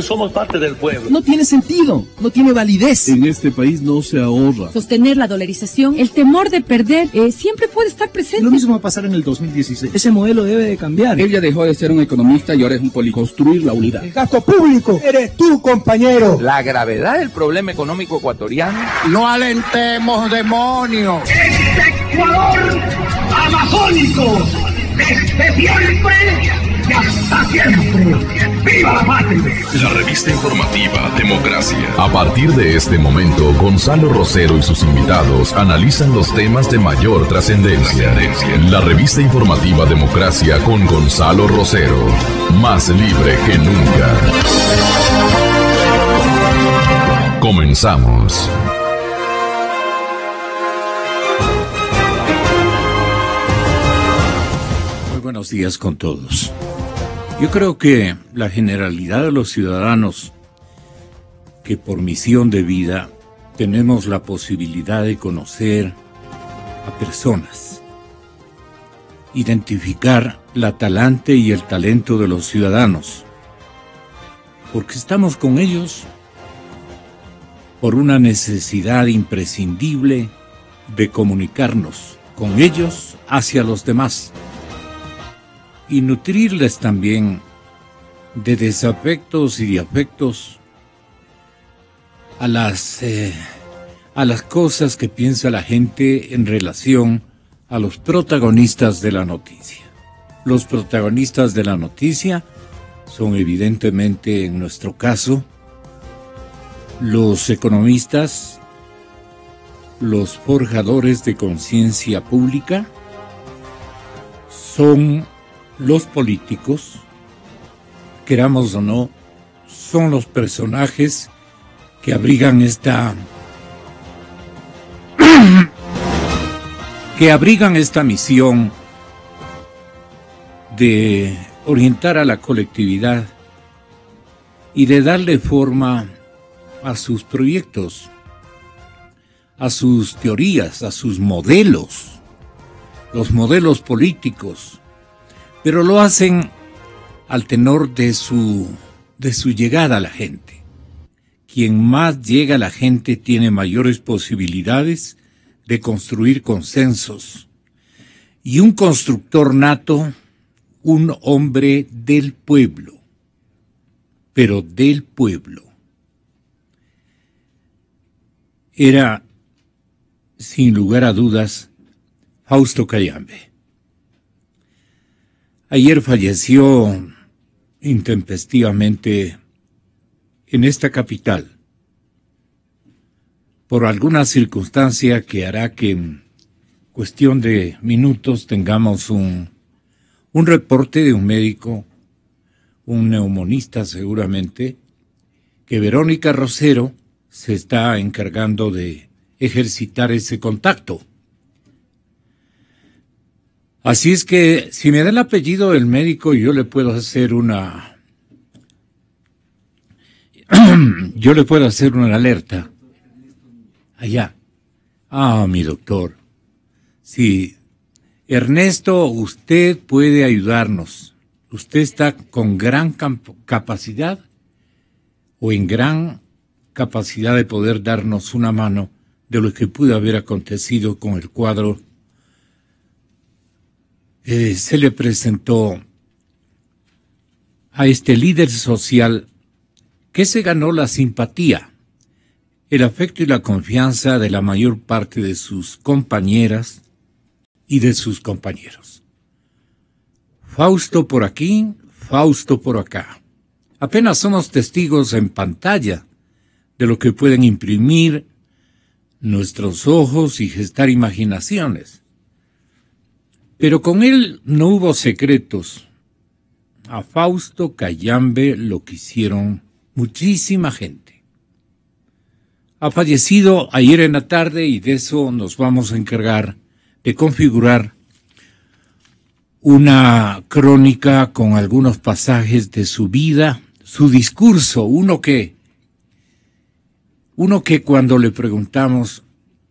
Somos parte del pueblo. No tiene sentido, no tiene validez. En este país no se ahorra. Sostener la dolarización, el temor de perder, siempre puede estar presente. Lo mismo va a pasar en el 2016. Ese modelo debe de cambiar. Él ya dejó de ser un economista y ahora es un político. Construir la unidad. El gasto público eres tú, compañero. La gravedad del problema económico ecuatoriano. No alentemos demonios. Este Ecuador amazónico, desde siempre y hasta siempre. ¡Viva la patria! La revista informativa Democracia. A partir de este momento, Gonzalo Rosero y sus invitados analizan los temas de mayor trascendencia. La revista informativa Democracia con Gonzalo Rosero. Más libre que nunca. Comenzamos. Muy buenos días con todos. Yo creo que la generalidad de los ciudadanos que por misión de vida tenemos la posibilidad de conocer a personas, identificar la talante y el talento de los ciudadanos, porque estamos con ellos por una necesidad imprescindible de comunicarnos con ellos hacia los demás. Y nutrirles también de desafectos y de afectos a las cosas que piensa la gente en relación a los protagonistas de la noticia. Los protagonistas de la noticia son evidentemente, en nuestro caso, los economistas, los forjadores de conciencia pública, son los políticos, queramos o no, son los personajes que abrigan esta misión de orientar a la colectividad y de darle forma a sus proyectos, a sus teorías, a sus modelos, los modelos políticos. Pero lo hacen al tenor de su llegada a la gente. Quien más llega a la gente tiene mayores posibilidades de construir consensos. Y un constructor nato, un hombre del pueblo, pero del pueblo, era, sin lugar a dudas, Fausto Cayambe. Ayer falleció intempestivamente en esta capital por alguna circunstancia que hará que en cuestión de minutos tengamos un reporte de un médico, un neumonista seguramente, que Verónica Rosero se está encargando de ejercitar ese contacto. Así es que, si me da el apellido del médico, yo le puedo hacer una alerta. Allá. Mi doctor. Sí. Ernesto, usted puede ayudarnos. Usted está con gran capacidad o en gran capacidad de poder darnos una mano de lo que pudo haber acontecido con el cuadro. Se le presentó a este líder social que se ganó la simpatía, el afecto y la confianza de la mayor parte de sus compañeras y de sus compañeros. Fausto por aquí, Fausto por acá. Apenas somos testigos en pantalla de lo que pueden imprimir nuestros ojos y gestar imaginaciones. Pero con él no hubo secretos. A Fausto Cayambe lo quisieron muchísima gente. Ha fallecido ayer en la tarde y de eso nos vamos a encargar de configurar una crónica con algunos pasajes de su vida, su discurso, uno que cuando le preguntamos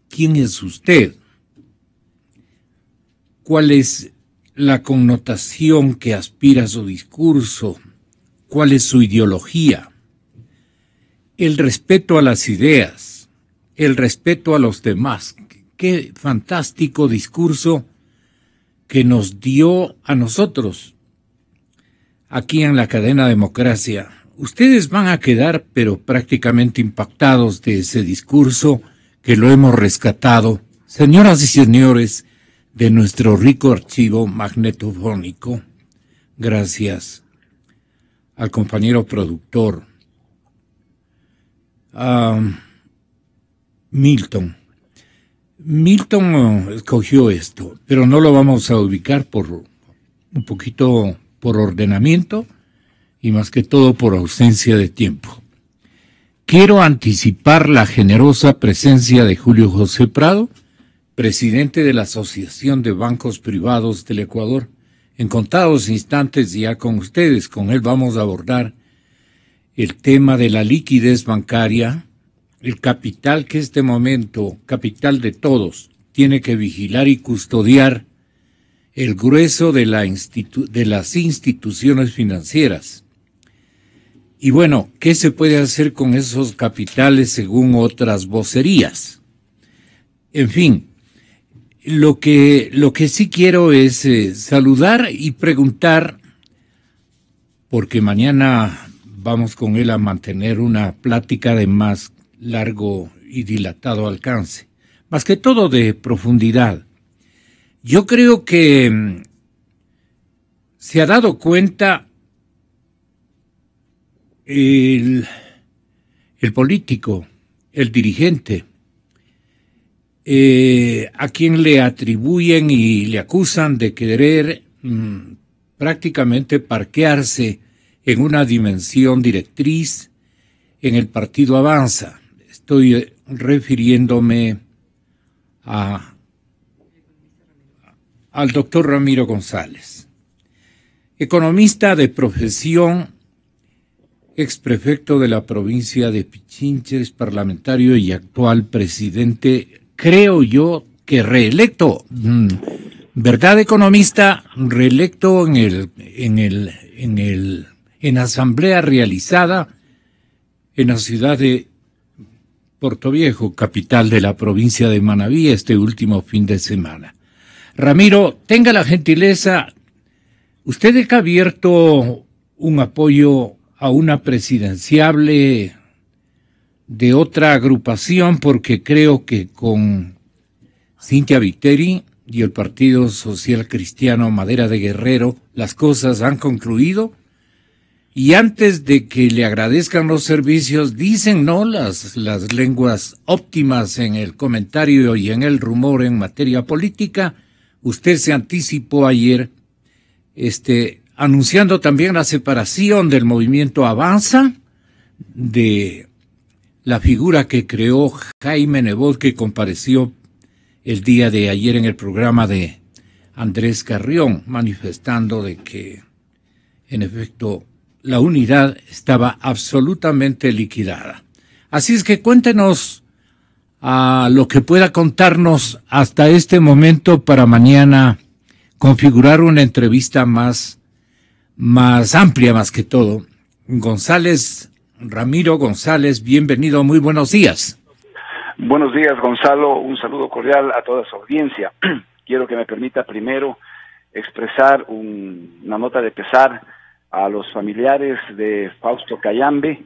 ¿quién es usted?, ¿cuál es la connotación que aspira a su discurso? ¿Cuál es su ideología? el respeto a las ideas, el respeto a los demás. Qué fantástico discurso que nos dio a nosotros aquí en la cadena Democracia. Ustedes van a quedar pero prácticamente impactados de ese discurso que lo hemos rescatado, señoras y señores, de nuestro rico archivo magnetofónico. Gracias al compañero productor, Milton. Milton escogió esto, pero no lo vamos a ubicar por un poquito por ordenamiento y más que todo por ausencia de tiempo. Quiero anticipar la generosa presencia de Julio José Prado, presidente de la Asociación de Bancos Privados del Ecuador. En contados instantes ya con ustedes, con él vamos a abordar el tema de la liquidez bancaria, el capital que este momento, capital de todos, tiene que vigilar y custodiar el grueso de las instituciones financieras. Y bueno, ¿qué se puede hacer con esos capitales según otras vocerías? En fin, lo que sí quiero es saludar y preguntar, porque mañana vamos con él a mantener una plática de más largo y dilatado alcance, más que todo de profundidad. Yo creo que se ha dado cuenta el político, el dirigente, a quien le atribuyen y le acusan de querer prácticamente parquearse en una dimensión directriz en el partido Avanza. Estoy refiriéndome al doctor Ramiro González, economista de profesión, exprefecto de la provincia de Pichincha, parlamentario y actual presidente, creo yo que reelecto, ¿verdad, economista? Reelecto en asamblea realizada en la ciudad de Portoviejo, capital de la provincia de Manabí, este último fin de semana. Ramiro, tenga la gentileza, usted ha abierto un apoyo a una presidenciable de otra agrupación, porque creo que con Cintia Viteri y el Partido Social Cristiano Madera de Guerrero las cosas han concluido. Y antes de que le agradezcan los servicios, dicen no las lenguas óptimas en el comentario y en el rumor en materia política. Usted se anticipó ayer, anunciando también la separación del movimiento Avanza de la figura que creó Jaime Nebot, que compareció el día de ayer en el programa de Andrés Carrión, manifestando de que, en efecto, la unidad estaba absolutamente liquidada. Así es que cuéntenos a lo que pueda contarnos hasta este momento para mañana configurar una entrevista más amplia, más que todo. Ramiro González, bienvenido, muy buenos días. Buenos días, Gonzalo, un saludo cordial a toda su audiencia. Quiero que me permita primero expresar una nota de pesar a los familiares de Fausto Cayambe,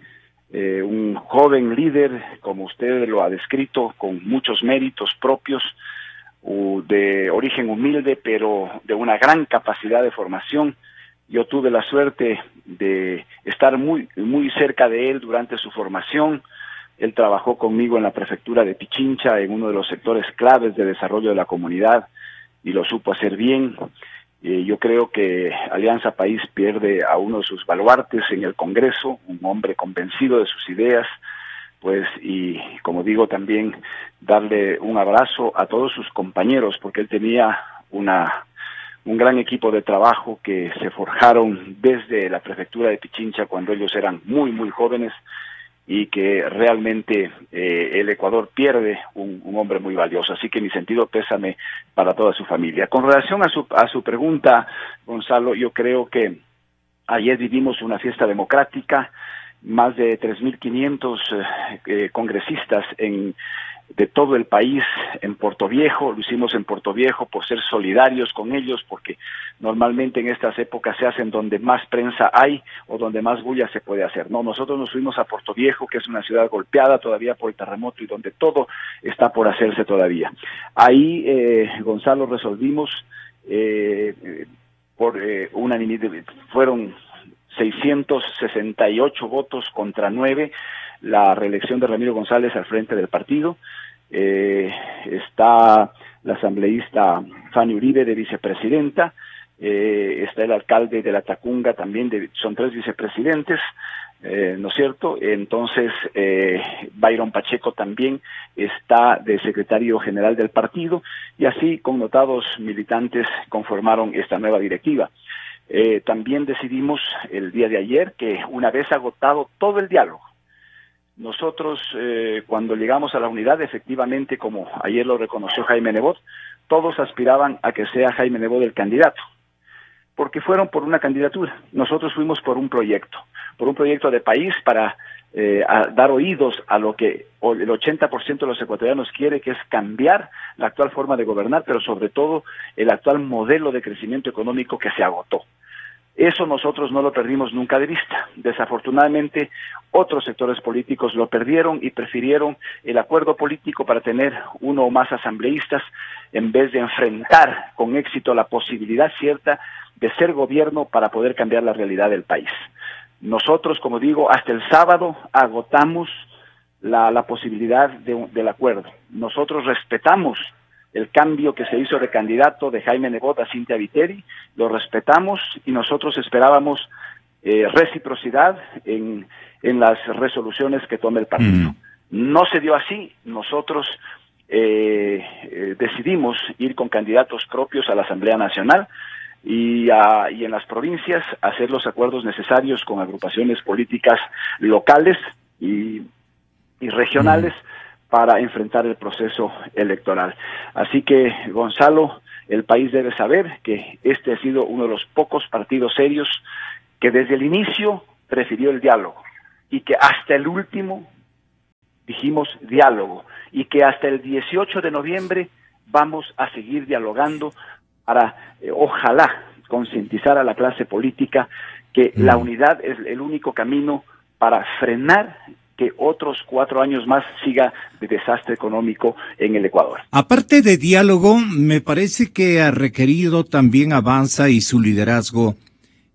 un joven líder, como usted lo ha descrito, con muchos méritos propios, de origen humilde, pero de una gran capacidad de formación. Yo tuve la suerte de estar muy cerca de él durante su formación. Él trabajó conmigo en la prefectura de Pichincha, en uno de los sectores claves de desarrollo de la comunidad, y lo supo hacer bien. Yo creo que Alianza País pierde a uno de sus baluartes en el Congreso, un hombre convencido de sus ideas, pues, y como digo, también darle un abrazo a todos sus compañeros, porque él tenía un gran equipo de trabajo que se forjaron desde la prefectura de Pichincha cuando ellos eran muy jóvenes, y que realmente el Ecuador pierde un hombre muy valioso. Así que mi sentido pésame para toda su familia. Con relación a su pregunta, Gonzalo, yo creo que ayer vivimos una fiesta democrática más de 3.500 congresistas de todo el país en Puerto Viejo. Lo hicimos en Puerto Viejo por ser solidarios con ellos, porque normalmente en estas épocas se hacen donde más prensa hay o donde más bulla se puede hacer. No, nosotros nos fuimos a Puerto Viejo, que es una ciudad golpeada todavía por el terremoto y donde todo está por hacerse todavía. Ahí, Gonzalo, resolvimos por unanimidad, fueron 668 votos contra 9, la reelección de Ramiro González al frente del partido. Está la asambleísta Fanny Uribe de vicepresidenta, está el alcalde de La Tacunga también, son 3 vicepresidentes, ¿no es cierto? Entonces, Byron Pacheco también está de secretario general del partido, y así connotados militantes conformaron esta nueva directiva. También decidimos el día de ayer que, una vez agotado todo el diálogo, nosotros cuando llegamos a la unidad, efectivamente, como ayer lo reconoció Jaime Nebot, todos aspiraban a que sea Jaime Nebot el candidato, porque fueron por una candidatura. Nosotros fuimos por un proyecto de país para dar oídos a lo que el 80% de los ecuatorianos quiere, que es cambiar la actual forma de gobernar, pero sobre todo el actual modelo de crecimiento económico que se agotó. Eso nosotros no lo perdimos nunca de vista. Desafortunadamente, otros sectores políticos lo perdieron y prefirieron el acuerdo político para tener uno o más asambleístas, en vez de enfrentar con éxito la posibilidad cierta de ser gobierno para poder cambiar la realidad del país. Nosotros, como digo, hasta el sábado agotamos la posibilidad del acuerdo. Nosotros respetamos el cambio que se hizo de candidato de Jaime Nebot a Cintia Viteri, lo respetamos, y nosotros esperábamos reciprocidad en las resoluciones que tome el partido. No se dio así. Nosotros decidimos ir con candidatos propios a la Asamblea Nacional y en las provincias hacer los acuerdos necesarios con agrupaciones políticas locales y regionales para enfrentar el proceso electoral. Así que, Gonzalo, el país debe saber que este ha sido uno de los pocos partidos serios que desde el inicio prefirió el diálogo, y que hasta el último dijimos diálogo, y que hasta el 18 de noviembre vamos a seguir dialogando para, ojalá, concientizar a la clase política que la unidad es el único camino para frenar que otros 4 años más siga de desastre económico en el Ecuador. Aparte de diálogo, me parece que ha requerido también Avanza y su liderazgo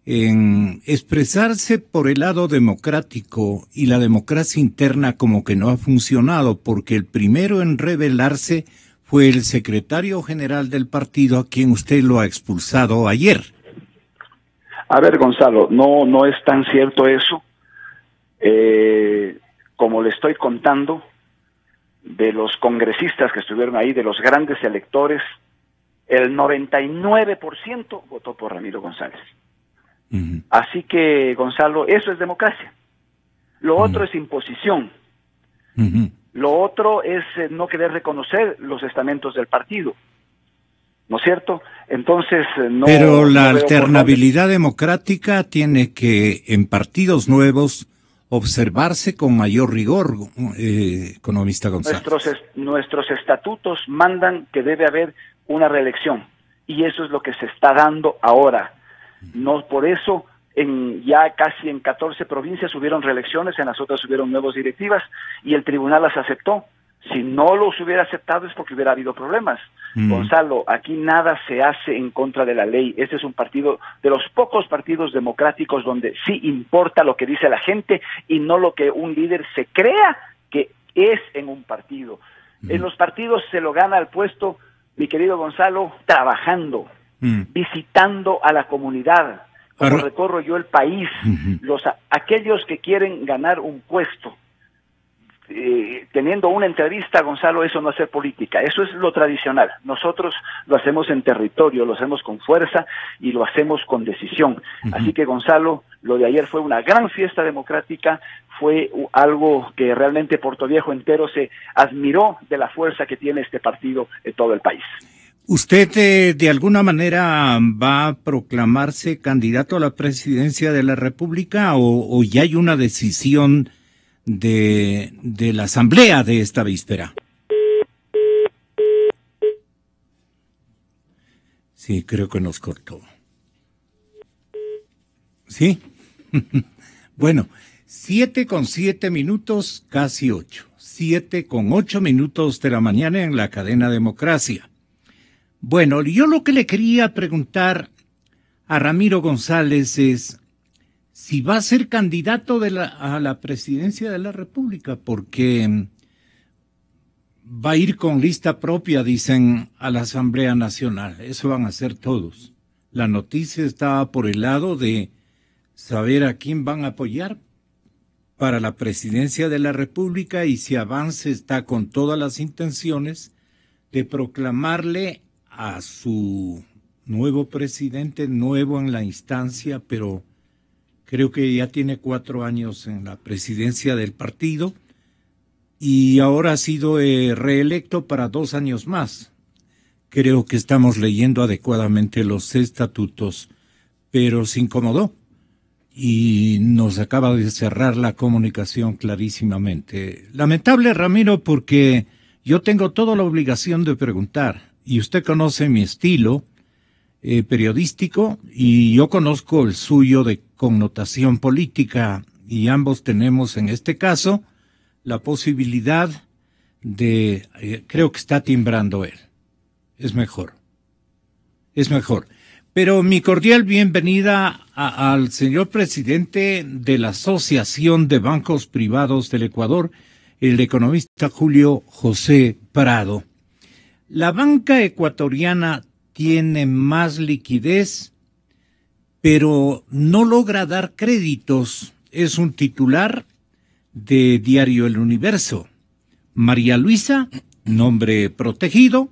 en expresarse por el lado democrático, y la democracia interna como que no ha funcionado, porque el primero en rebelarse fue el secretario general del partido, a quien usted lo ha expulsado ayer. A ver, Gonzalo, no es tan cierto eso. Como le estoy contando, de los congresistas que estuvieron ahí, de los grandes electores, el 99% votó por Ramiro González. Así que, Gonzalo, eso es democracia. Lo otro es imposición. Lo otro es no querer reconocer los estamentos del partido, ¿no es cierto? Entonces, no. Pero la alternabilidad democrática tiene que, en partidos nuevos, observarse con mayor rigor, economista González. Nuestros estatutos mandan que debe haber una reelección, y eso es lo que se está dando ahora. No, por eso ya casi en 14 provincias hubieron reelecciones, en las otras hubieron nuevas directivas, y el tribunal las aceptó. Si no los hubiera aceptado es porque hubiera habido problemas. Gonzalo, aquí nada se hace en contra de la ley. Este es un partido, de los pocos partidos democráticos donde sí importa lo que dice la gente y no lo que un líder se crea que es en un partido. En los partidos se lo gana el puesto, mi querido Gonzalo, trabajando, visitando a la comunidad, como recorro yo el país. Aquellos que quieren ganar un puesto, teniendo una entrevista, Gonzalo, eso no es hacer política, eso es lo tradicional. Nosotros lo hacemos en territorio, lo hacemos con fuerza y lo hacemos con decisión. Así que, Gonzalo, lo de ayer fue una gran fiesta democrática, fue algo que realmente Puerto Viejo entero se admiró de la fuerza que tiene este partido en todo el país. ¿Usted de alguna manera va a proclamarse candidato a la presidencia de la República o ya hay una decisión de la asamblea de esta víspera? Sí, creo que nos cortó. ¿Sí? Bueno, 7:07, casi 8. 7:08 de la mañana en la cadena Democracia. Bueno, yo lo que le quería preguntar a Ramiro González es si va a ser candidato a la presidencia de la República, porque va a ir con lista propia, dicen, a la Asamblea Nacional. Eso van a hacer todos. La noticia estaba por el lado de saber a quién van a apoyar para la presidencia de la República y si Avance está con todas las intenciones de proclamarle a su nuevo presidente, nuevo en la instancia, pero creo que ya tiene 4 años en la presidencia del partido y ahora ha sido reelecto para 2 años más. Creo que estamos leyendo adecuadamente los estatutos, pero se incomodó y nos acaba de cerrar la comunicación clarísimamente. Lamentable, Ramiro, porque yo tengo toda la obligación de preguntar. Y usted conoce mi estilo periodístico y yo conozco el suyo de connotación política y ambos tenemos en este caso la posibilidad de, creo que está timbrando él. Es mejor. Pero mi cordial bienvenida al señor presidente de la Asociación de Bancos Privados del Ecuador, el economista Julio José Prado. La banca ecuatoriana tiene más liquidez, pero no logra dar créditos. Es un titular de Diario El Universo. María Luisa, nombre protegido,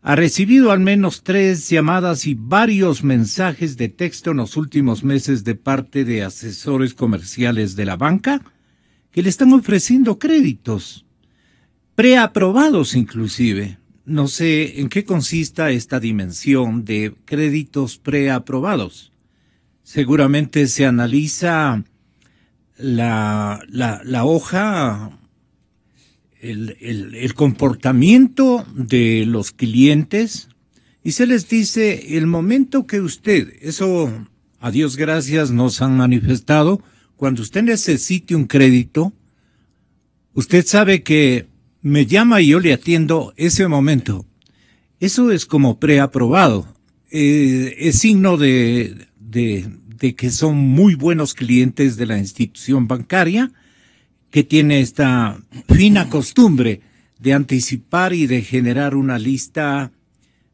ha recibido al menos 3 llamadas y varios mensajes de texto en los últimos meses de parte de asesores comerciales de la banca que le están ofreciendo créditos, preaprobados inclusive. No sé en qué consista esta dimensión de créditos preaprobados. Seguramente se analiza la hoja, el comportamiento de los clientes y se les dice el momento que usted, eso a Dios gracias nos han manifestado, cuando usted necesite un crédito, usted sabe que me llama y yo le atiendo ese momento. Eso es como preaprobado. Es signo de que son muy buenos clientes de la institución bancaria, que tiene esta fina costumbre de anticipar y de generar una lista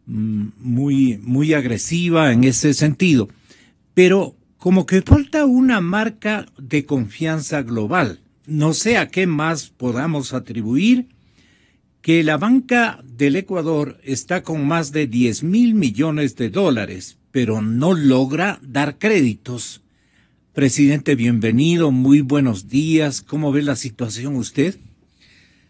muy agresiva en ese sentido. Pero como que falta una marca de confianza global. No sé a qué más podamos atribuir que la banca del Ecuador está con más de 10,000 millones de dólares, pero no logra dar créditos. Presidente, bienvenido, muy buenos días. ¿Cómo ve la situación usted?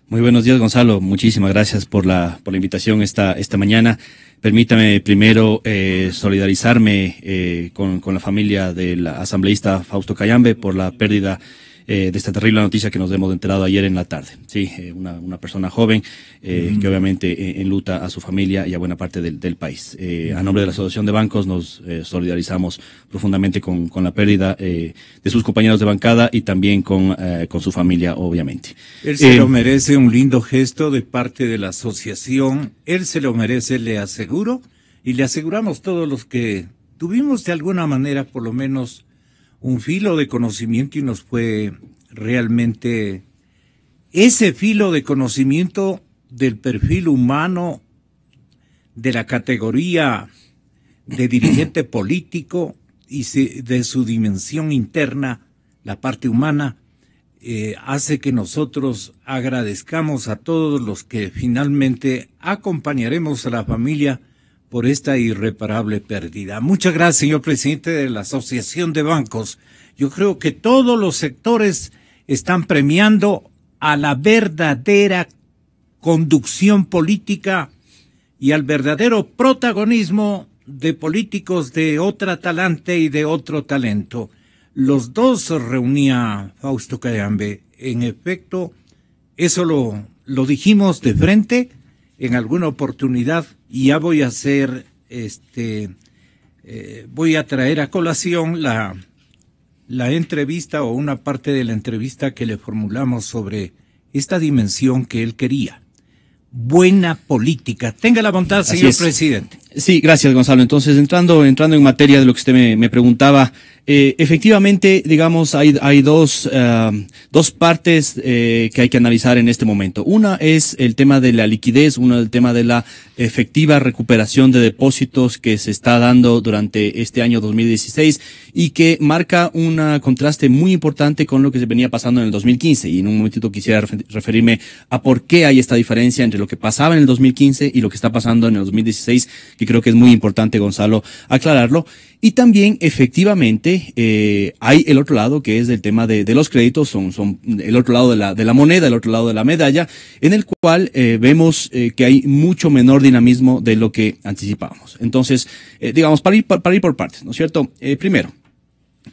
Muy buenos días, Gonzalo. Muchísimas gracias por la invitación esta mañana. Permítame primero solidarizarme con la familia del asambleísta Fausto Cayambe por la pérdida de esta terrible noticia que nos hemos enterado ayer en la tarde. Sí, una persona joven que obviamente enluta a su familia y a buena parte del país. A nombre de la Asociación de Bancos nos solidarizamos profundamente con la pérdida de sus compañeros de bancada y también con su familia, obviamente. Él se lo merece, un lindo gesto de parte de la asociación. Él se lo merece, le aseguro, y le aseguramos todos los que tuvimos de alguna manera por lo menos un filo de conocimiento y nos fue realmente ese filo de conocimiento del perfil humano, de la categoría de dirigente político y de su dimensión interna, la parte humana, hace que nosotros agradezcamos a todos los que finalmente acompañaremos a la familia por esta irreparable pérdida. Muchas gracias, señor presidente de la Asociación de Bancos. Yo creo que todos los sectores están premiando a la verdadera conducción política y al verdadero protagonismo de políticos de otra talante y de otro talento. Los dos reunía Fausto Cayambe. En efecto, eso lo dijimos de frente en alguna oportunidad, y ya voy a hacer, voy a traer a colación la entrevista o una parte de la entrevista que le formulamos sobre esta dimensión que él quería. Buena política. Tenga la bondad, señor presidente. Sí, gracias, Gonzalo. Entonces, entrando en materia de lo que usted me preguntaba, efectivamente, digamos, hay dos partes que hay que analizar en este momento. Una es el tema de la liquidez, uno el tema de la efectiva recuperación de depósitos que se está dando durante este año 2016 y que marca un contraste muy importante con lo que se venía pasando en el 2015. Y en un momentito quisiera referirme a por qué hay esta diferencia entre lo que pasaba en el 2015 y lo que está pasando en el 2016, que creo que es muy importante, Gonzalo, aclararlo. Y también, efectivamente, hay el otro lado, que es el tema de los créditos, son el otro lado de la moneda, el otro lado de la medalla, en el cual vemos que hay mucho menor dinamismo de lo que anticipábamos. Entonces, digamos, para ir por partes, ¿no es cierto? Primero,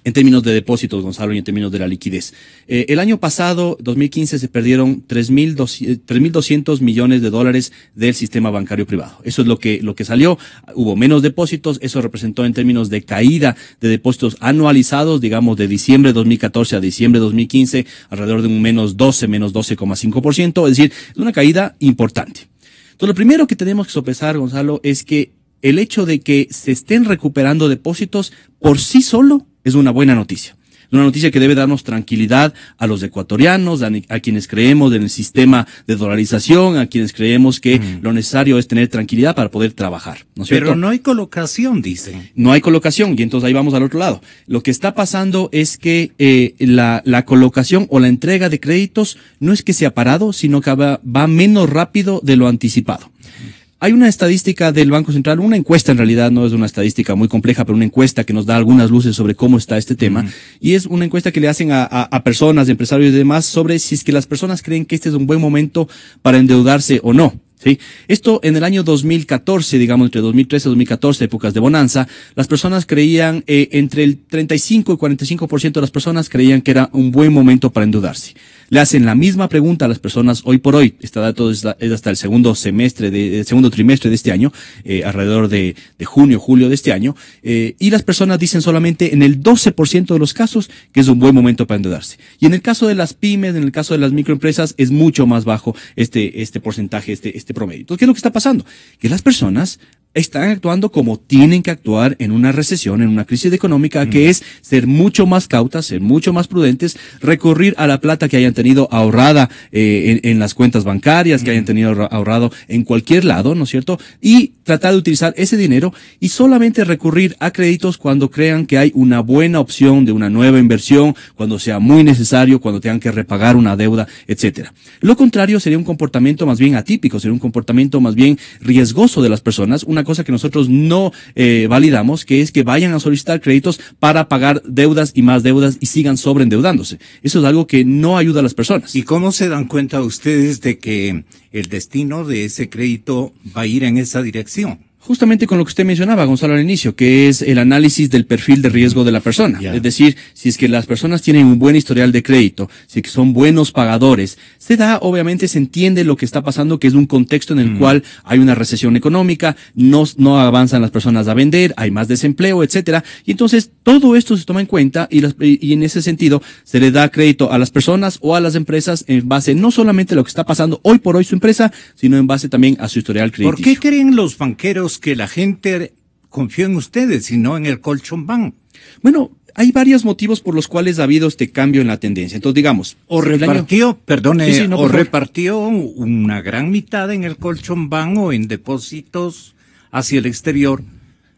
en términos de depósitos, Gonzalo, y en términos de la liquidez. El año pasado, 2015, se perdieron 3.200 millones de dólares del sistema bancario privado. Eso es lo que salió. Hubo menos depósitos. Eso representó en términos de caída de depósitos anualizados, digamos, de diciembre de 2014 a diciembre de 2015, alrededor de un menos 12,5%. Es decir, es una caída importante. Entonces, lo primero que tenemos que sopesar, Gonzalo, es que el hecho de que se estén recuperando depósitos por sí solo es una buena noticia. Es una noticia que debe darnos tranquilidad a los ecuatorianos, a quienes creemos en el sistema de dolarización, a quienes creemos que lo necesario es tener tranquilidad para poder trabajar, ¿no es cierto? Pero no hay colocación, dicen. No hay colocación, y entonces ahí vamos al otro lado. Lo que está pasando es que la colocación o la entrega de créditos no es que se ha parado, sino que va menos rápido de lo anticipado. Hay una estadística del Banco Central, una encuesta en realidad, no es una estadística muy compleja, pero una encuesta que nos da algunas luces sobre cómo está este tema. Y es una encuesta que le hacen a personas, empresarios y demás, sobre si es que las personas creen que este es un buen momento para endeudarse o no. ¿Sí? Esto en el año 2014, digamos, entre 2013 y 2014, épocas de bonanza, las personas creían, entre el 35 y 45% de las personas creían que era un buen momento para endeudarse. Le hacen la misma pregunta a las personas hoy por hoy. Este dato es hasta el segundo trimestre de este año, alrededor de junio, julio de este año, y las personas dicen solamente en el 12% de los casos que es un buen momento para endeudarse. Y en el caso de las pymes, en el caso de las microempresas, es mucho más bajo este porcentaje, este promedio. Entonces, ¿qué es lo que está pasando? Que las personas están actuando como tienen que actuar en una recesión, en una crisis económica, que es ser mucho más cautas, ser mucho más prudentes, recurrir a la plata que hayan tenido ahorrada en las cuentas bancarias, que hayan tenido ahorrado en cualquier lado, ¿no es cierto? Y tratar de utilizar ese dinero y solamente recurrir a créditos cuando crean que hay una buena opción de una nueva inversión, cuando sea muy necesario, cuando tengan que repagar una deuda, etcétera. Lo contrario sería un comportamiento más bien atípico, sería un comportamiento más bien riesgoso de las personas, una cosa que nosotros no validamos, que es que vayan a solicitar créditos para pagar deudas y sigan sobreendeudándose. Eso es algo que no ayuda a las personas. ¿Y cómo se dan cuenta ustedes de que el destino de ese crédito va a ir en esa dirección? Justamente con lo que usted mencionaba, Gonzalo, al inicio, que es el análisis del perfil de riesgo de la persona. Es decir, si es que las personas tienen un buen historial de crédito, si es que son buenos pagadores, obviamente se entiende lo que está pasando, que es un contexto en el cual hay una recesión económica, no avanzan las personas a vender, hay más desempleo, etcétera. Y entonces todo esto se toma en cuenta y en ese sentido se le da crédito a las personas o a las empresas en base no solamente a lo que está pasando hoy por hoy su empresa, sino en base también a su historial crediticio. ¿Por qué creen los banqueros que la gente confió en ustedes y no en el Colchón Bank? Bueno, hay varios motivos por los cuales ha habido este cambio en la tendencia. Entonces, digamos, repartió una gran mitad en el Colchón Bank o en depósitos hacia el exterior,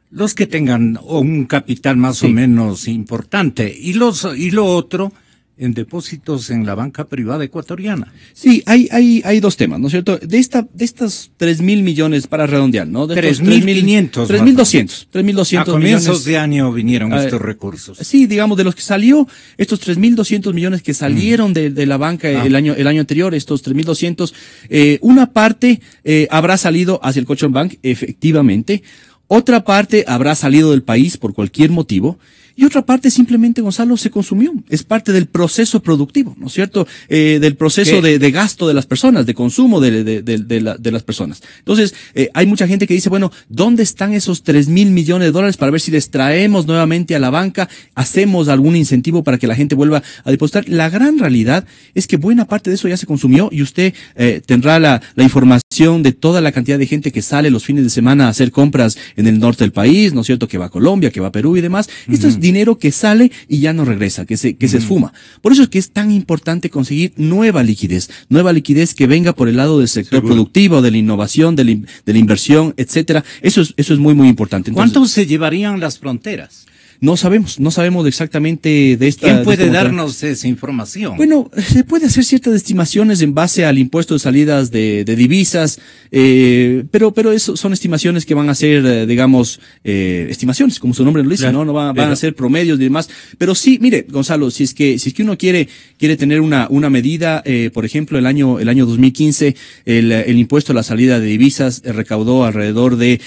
los que tengan un capital más o menos importante, y lo otro en depósitos en la banca privada ecuatoriana. Sí, hay dos temas, ¿no es cierto? De estos 3.000 millones, para redondear, ¿no? De 3.500. 3.200. 3.200 millones. A comienzos de año vinieron estos recursos. Sí, digamos, de los que salió, estos 3.200 millones que salieron de la banca el año anterior, estos 3.200, una parte habrá salido hacia el Colchón Bank, efectivamente. Otra parte habrá salido del país por cualquier motivo. Y otra parte simplemente, Gonzalo, se consumió. Es parte del proceso productivo, ¿no es cierto? Del proceso de gasto de las personas, de consumo de las personas. Entonces, hay mucha gente que dice, bueno, ¿dónde están esos 3.000 millones de dólares para ver si les traemos nuevamente a la banca, hacemos algún incentivo para que la gente vuelva a depositar? La gran realidad es que buena parte de eso ya se consumió y usted tendrá la información de toda la cantidad de gente que sale los fines de semana a hacer compras en el norte del país, ¿no es cierto? Que va a Colombia, que va a Perú y demás. Esto es dinero que sale y ya no regresa, que se esfuma. Por eso es que es tan importante conseguir nueva liquidez que venga por el lado del sector productivo, de la innovación, de la inversión, etcétera. Eso es muy, muy importante. Entonces, ¿cuánto se llevarían las fronteras? No sabemos exactamente de esta... ¿Quién puede darnos esa información? Bueno, se puede hacer ciertas estimaciones en base al impuesto de salidas de divisas, pero eso son estimaciones que van a ser, digamos, estimaciones, como su nombre lo dice, claro, no van a ser promedios y demás. Pero sí, mire, Gonzalo, si es que uno quiere tener una medida, por ejemplo, el año 2015, el impuesto a la salida de divisas recaudó alrededor de,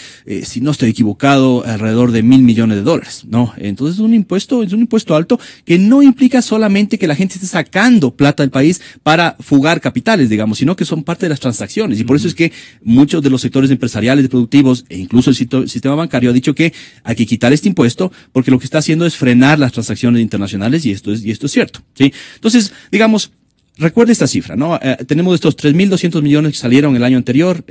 si no estoy equivocado, alrededor de $1.000 millones, ¿no? Entonces es un impuesto alto que no implica solamente que la gente esté sacando plata del país para fugar capitales, digamos, sino que son parte de las transacciones. Y por eso es que muchos de los sectores empresariales y productivos, e incluso el sistema bancario, ha dicho que hay que quitar este impuesto porque lo que está haciendo es frenar las transacciones internacionales y esto es cierto, ¿sí? Entonces, digamos, recuerde esta cifra, ¿no? Tenemos estos 3.200 millones que salieron el año anterior,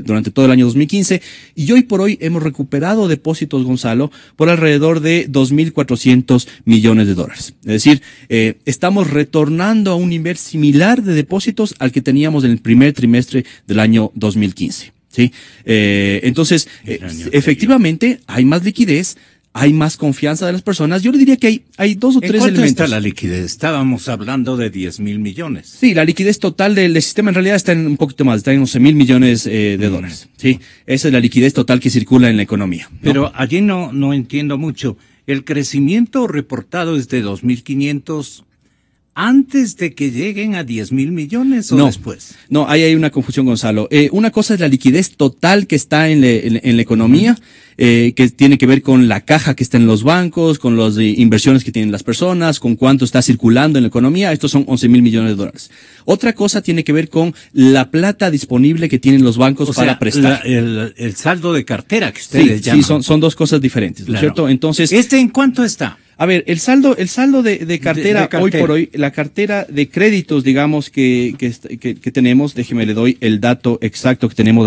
durante todo el año 2015, y hoy por hoy hemos recuperado depósitos, Gonzalo, por alrededor de 2.400 millones de dólares. Es decir, estamos retornando a un nivel similar de depósitos al que teníamos en el primer trimestre del año 2015, ¿sí? Entonces, efectivamente, hay más liquidez, hay más confianza de las personas. Yo le diría que hay dos o tres elementos. ¿En cuánto está la liquidez? Estábamos hablando de 10.000 millones. Sí, la liquidez total del sistema en realidad está en un poquito más, está en 11.000 millones de dólares. Sí, esa es la liquidez total que circula en la economía, ¿no? Pero allí no entiendo mucho. ¿El crecimiento reportado es de 2.500 antes de que lleguen a 10.000 millones o después? No, ahí hay una confusión, Gonzalo. Una cosa es la liquidez total que está en la economía, que tiene que ver con la caja que está en los bancos, con las inversiones que tienen las personas, con cuánto está circulando en la economía. Estos son 11.000 millones de dólares. Otra cosa tiene que ver con la plata disponible que tienen los bancos para prestar. El saldo de cartera que ustedes llaman. Sí, son dos cosas diferentes, ¿no es cierto? Entonces, ¿en cuánto está? A ver, el saldo de cartera, hoy por hoy, la cartera de créditos, digamos, que tenemos, déjeme le doy el dato exacto que tenemos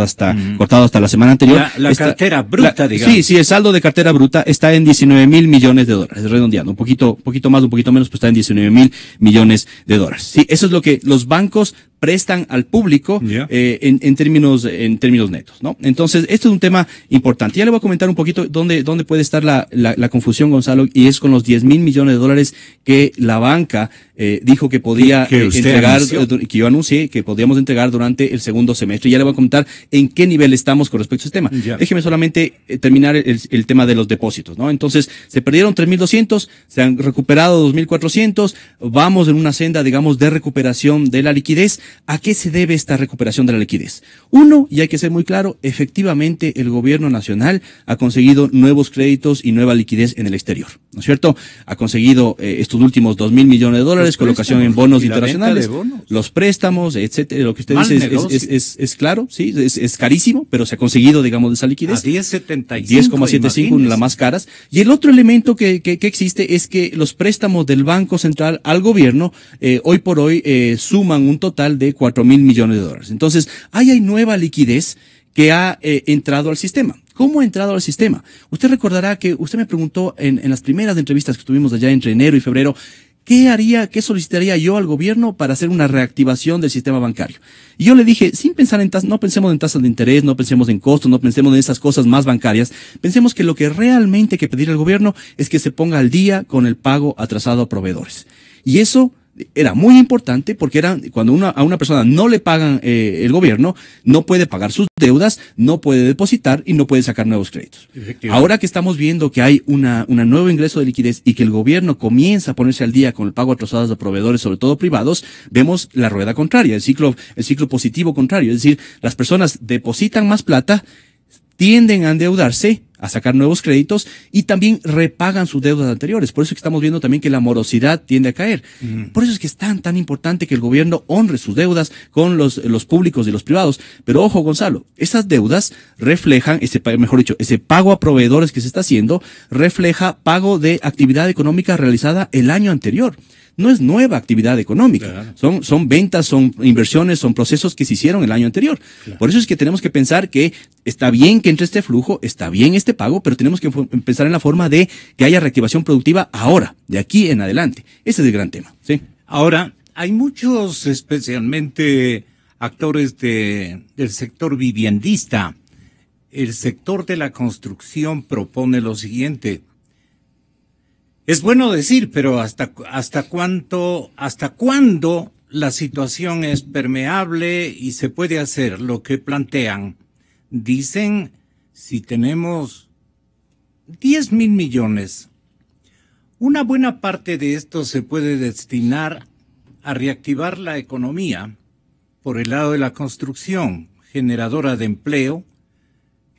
cortado hasta la semana anterior. La cartera bruta, digamos. Sí, el saldo de cartera bruta está en 19.000 millones de dólares, redondeando, un poquito más, un poquito menos, pues está en 19.000 millones de dólares. Sí, eso es lo que los bancos prestan al público, en términos netos, ¿no? Entonces, esto es un tema importante. Ya le voy a comentar un poquito dónde puede estar la confusión, Gonzalo, y es con los 10.000 millones de dólares que la banca dijo que podía entregar, que yo anuncié que podíamos entregar durante el segundo semestre. Ya le voy a comentar en qué nivel estamos con respecto a este tema. Déjeme solamente terminar el tema de los depósitos, ¿no? Entonces, se perdieron 3.200, se han recuperado 2.400, vamos en una senda, digamos, de recuperación de la liquidez. ¿A qué se debe esta recuperación de la liquidez? Uno, y hay que ser muy claro, efectivamente el gobierno nacional ha conseguido nuevos créditos y nueva liquidez en el exterior, ¿no es cierto? Ha conseguido estos últimos 2.000 millones de dólares, colocación en bonos internacionales, los préstamos, etcétera. Lo que usted dice es claro, sí, es carísimo, pero se ha conseguido, digamos, esa liquidez. A 10.75. 10,75, una de las más caras. Y el otro elemento que existe es que los préstamos del Banco Central al gobierno, hoy por hoy, suman un total de 4.000 millones de dólares. Entonces, ahí hay nueva liquidez que ha entrado al sistema. ¿Cómo ha entrado al sistema? Usted recordará que usted me preguntó en las primeras entrevistas que tuvimos allá entre enero y febrero, ¿qué solicitaría yo al gobierno para hacer una reactivación del sistema bancario? Y yo le dije, sin pensar en tasas, no pensemos en tasas de interés, no pensemos en costos, no pensemos en esas cosas más bancarias, pensemos que lo que realmente hay que pedir al gobierno es que se ponga al día con el pago atrasado a proveedores. Y eso era muy importante porque cuando a una persona no le pagan el gobierno, no puede pagar sus deudas, no puede depositar y no puede sacar nuevos créditos. Ahora que estamos viendo que hay un nuevo ingreso de liquidez y que el gobierno comienza a ponerse al día con el pago atrasado de proveedores, sobre todo privados, vemos la rueda contraria, el ciclo positivo contrario. Es decir, las personas depositan más plata, tienden a endeudarse, a sacar nuevos créditos y también repagan sus deudas anteriores. Por eso es que estamos viendo también que la morosidad tiende a caer. Por eso es que es tan importante que el gobierno honre sus deudas con los públicos y los privados. Pero ojo, Gonzalo, esas deudas reflejan, ese pago a proveedores que se está haciendo, refleja pago de actividad económica realizada el año anterior. No es nueva actividad económica. Claro. Son ventas, son inversiones, son procesos que se hicieron el año anterior. Claro. Por eso es que tenemos que pensar que está bien que entre este flujo, está bien este pago, pero tenemos que pensar en la forma de que haya reactivación productiva ahora, de aquí en adelante. Ese es el gran tema. ¿Sí? Ahora, hay muchos, especialmente actores del sector viviendista. El sector de la construcción propone lo siguiente. Es bueno decir, pero ¿hasta cuándo la situación es permeable y se puede hacer lo que plantean? Dicen, si tenemos 10,000 millones, una buena parte de esto se puede destinar a reactivar la economía por el lado de la construcción, generadora de empleo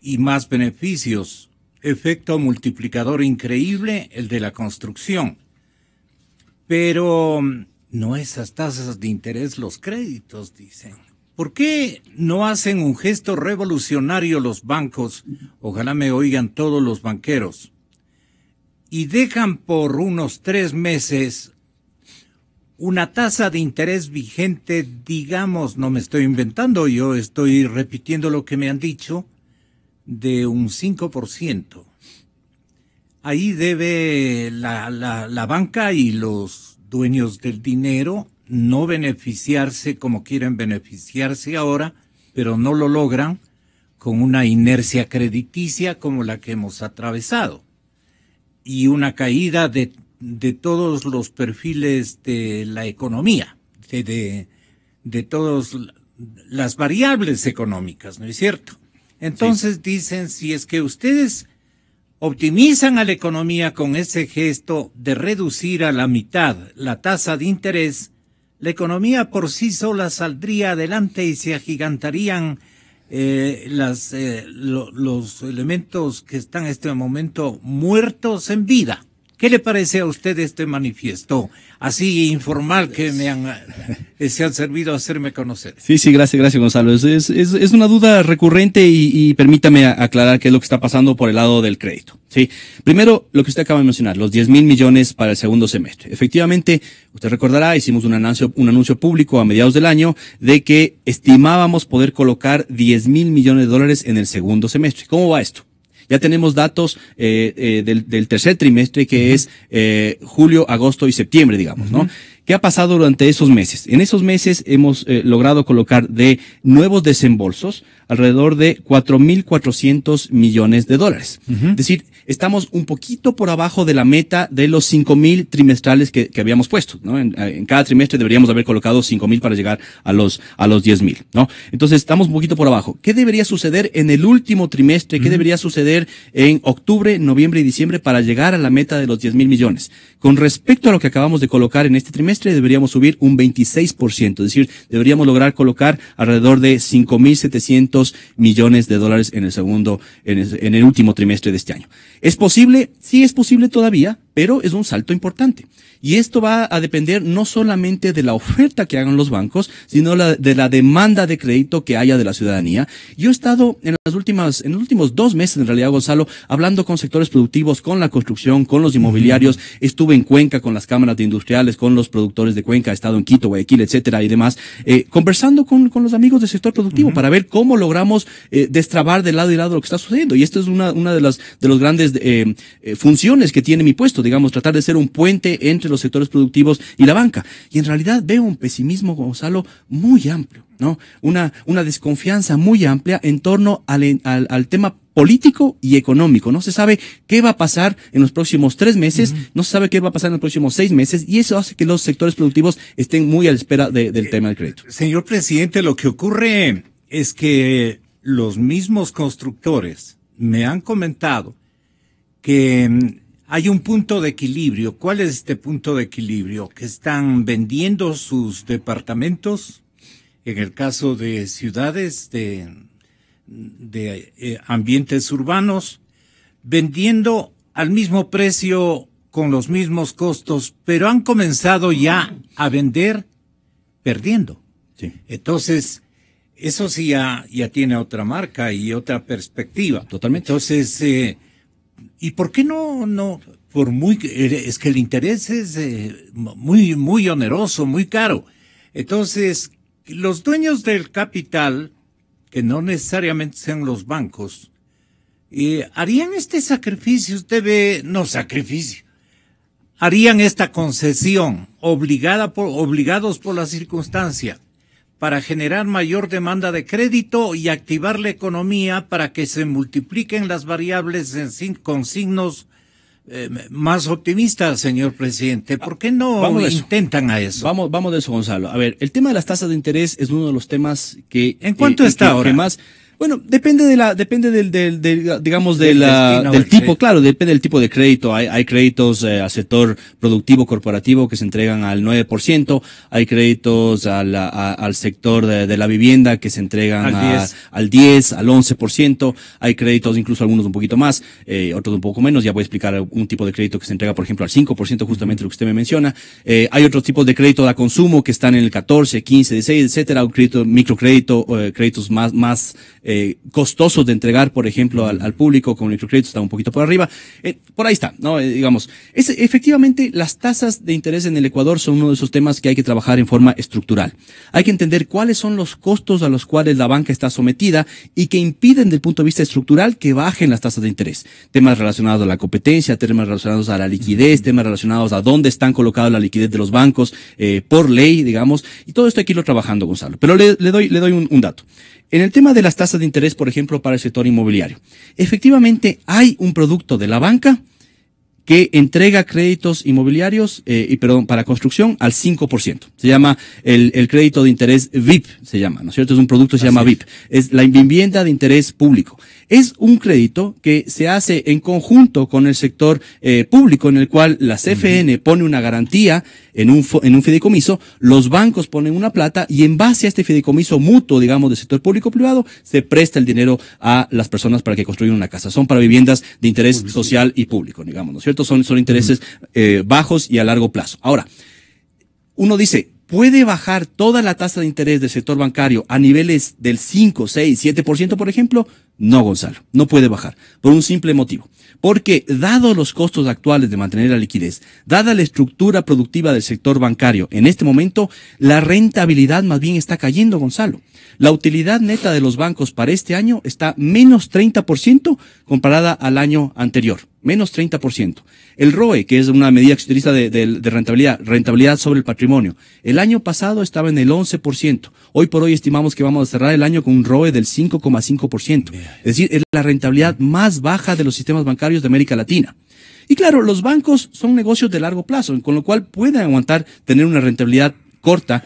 y más beneficios. Efecto multiplicador increíble, el de la construcción. Pero no esas tasas de interés, los créditos, dicen. ¿Por qué no hacen un gesto revolucionario los bancos? Ojalá me oigan todos los banqueros. Y dejan por unos 3 meses una tasa de interés vigente, digamos, no me estoy inventando, yo estoy repitiendo lo que me han dicho, de un 5%. Ahí debe la banca y los dueños del dinero no beneficiarse como quieren beneficiarse ahora, pero no lo logran con una inercia crediticia como la que hemos atravesado. Y una caída de todos los perfiles de la economía, de todas las variables económicas, ¿no es cierto? Entonces dicen, si es que ustedes optimizan a la economía con ese gesto de reducir a la mitad la tasa de interés, la economía por sí sola saldría adelante y se agigantarían los elementos que están en este momento muertos en vida. ¿Qué le parece a usted este manifiesto así informal que se han servido a hacerme conocer? Sí, gracias Gonzalo. Es una duda recurrente y permítame aclarar qué es lo que está pasando por el lado del crédito. Sí, primero lo que usted acaba de mencionar, los 10,000 millones para el segundo semestre. Efectivamente, usted recordará, hicimos un anuncio público a mediados del año de que estimábamos poder colocar 10,000 millones de dólares en el segundo semestre. ¿Cómo va esto? Ya tenemos datos del tercer trimestre, que es julio, agosto y septiembre, digamos, ¿no? ¿Qué ha pasado durante esos meses? En esos meses hemos logrado colocar de nuevos desembolsos alrededor de 4,400 millones de dólares. Es decir, estamos un poquito por abajo de la meta de los 5,000 trimestrales que habíamos puesto, ¿no? En cada trimestre deberíamos haber colocado 5,000 para llegar a los 10,000, ¿no? Entonces estamos un poquito por abajo. ¿Qué debería suceder en el último trimestre? ¿Qué debería suceder en octubre, noviembre y diciembre para llegar a la meta de los 10,000 millones? Con respecto a lo que acabamos de colocar en este trimestre, deberíamos subir un 26%, es decir, deberíamos lograr colocar alrededor de 5,700 millones de dólares en el último trimestre de este año. ¿Es posible? Sí, es posible todavía, pero es un salto importante. Y esto va a depender no solamente de la oferta que hagan los bancos, sino de la demanda de crédito que haya de la ciudadanía. Yo he estado en los últimos 2 meses, en realidad, Gonzalo, hablando con sectores productivos, con la construcción, con los inmobiliarios. Estuve en Cuenca con las cámaras de industriales, con los productores de Cuenca, he estado en Quito, Guayaquil, etcétera, y demás, conversando con los amigos del sector productivo para ver cómo logramos destrabar de lado y lado lo que está sucediendo. Y esto es una de las grandes funciones que tiene mi puesto, digamos, tratar de ser un puente entre los sectores productivos y la banca. Y en realidad veo un pesimismo, Gonzalo, muy amplio. ¿no? Una desconfianza muy amplia en torno al tema político y económico. No se sabe qué va a pasar en los próximos 3 meses, no se sabe qué va a pasar en los próximos 6 meses, y eso hace que los sectores productivos estén muy a la espera del tema del crédito. Señor presidente, lo que ocurre es que los mismos constructores me han comentado que hay un punto de equilibrio. ¿Cuál es este punto de equilibrio? Que están vendiendo sus departamentos, en el caso de ciudades, de ambientes urbanos, vendiendo al mismo precio, con los mismos costos, pero han comenzado ya a vender perdiendo. Sí. Entonces, eso sí ya tiene otra marca y otra perspectiva. Totalmente. Entonces, ¿y por qué no? Es que el interés es muy oneroso, muy caro. Entonces, los dueños del capital, que no necesariamente sean los bancos, harían este sacrificio, harían esta concesión obligados por la circunstancia para generar mayor demanda de crédito y activar la economía para que se multipliquen las variables con signos más optimistas, señor presidente. ¿Por qué no intentan a eso? Vamos de eso, Gonzalo. A ver, el tema de las tasas de interés es uno de los temas que... ¿En cuánto está ahora? Que más, bueno, depende del tipo, claro, depende del tipo de crédito. Hay créditos al sector productivo corporativo que se entregan al 9%, hay créditos al sector de la vivienda que se entregan al 10, al 11%, hay créditos incluso algunos un poquito más, otros un poco menos. Ya voy a explicar un tipo de crédito que se entrega, por ejemplo, al 5%, justamente lo que usted me menciona. Hay otros tipos de crédito a consumo que están en el 14, 15, 16, etcétera, un crédito, microcrédito, créditos más costosos de entregar, por ejemplo, al público, con microcréditos está un poquito por arriba. Por ahí está, ¿no? Efectivamente, las tasas de interés en el Ecuador son uno de esos temas que hay que trabajar en forma estructural. Hay que entender cuáles son los costos a los cuales la banca está sometida y que impiden, desde el punto de vista estructural, que bajen las tasas de interés. Temas relacionados a la competencia, temas relacionados a la liquidez, temas relacionados a dónde están colocados la liquidez de los bancos, por ley, digamos, y todo esto hay que irlo trabajando, Gonzalo. Pero le doy un dato. En el tema de las tasas de interés, por ejemplo, para el sector inmobiliario, efectivamente hay un producto de la banca que entrega créditos inmobiliarios, para construcción al 5%. Se llama el crédito de interés VIP, se llama, ¿no es cierto? Es un producto que se llama VIP. Es la vivienda de interés público. Es un crédito que se hace en conjunto con el sector público, en el cual la CFN pone una garantía en un fideicomiso, los bancos ponen una plata y en base a este fideicomiso mutuo, digamos, del sector público-privado, se presta el dinero a las personas para que construyan una casa. Son para viviendas de interés social y público, digamos, ¿no es cierto? Son intereses bajos y a largo plazo. Ahora, uno dice, ¿puede bajar toda la tasa de interés del sector bancario a niveles del 5, 6, 7%, por ejemplo? No, Gonzalo, no puede bajar, por un simple motivo. Porque, dado los costos actuales de mantener la liquidez, dada la estructura productiva del sector bancario, en este momento, la rentabilidad más bien está cayendo, Gonzalo. La utilidad neta de los bancos para este año está menos 30% comparada al año anterior. Menos 30%. El ROE, que es una medida que se utiliza de rentabilidad sobre el patrimonio, el año pasado estaba en el 11%. Hoy por hoy estimamos que vamos a cerrar el año con un ROE del 5,5%. Es decir, es la rentabilidad más baja de los sistemas bancarios de América Latina. Y claro, los bancos son negocios de largo plazo, con lo cual pueden aguantar tener una rentabilidad corta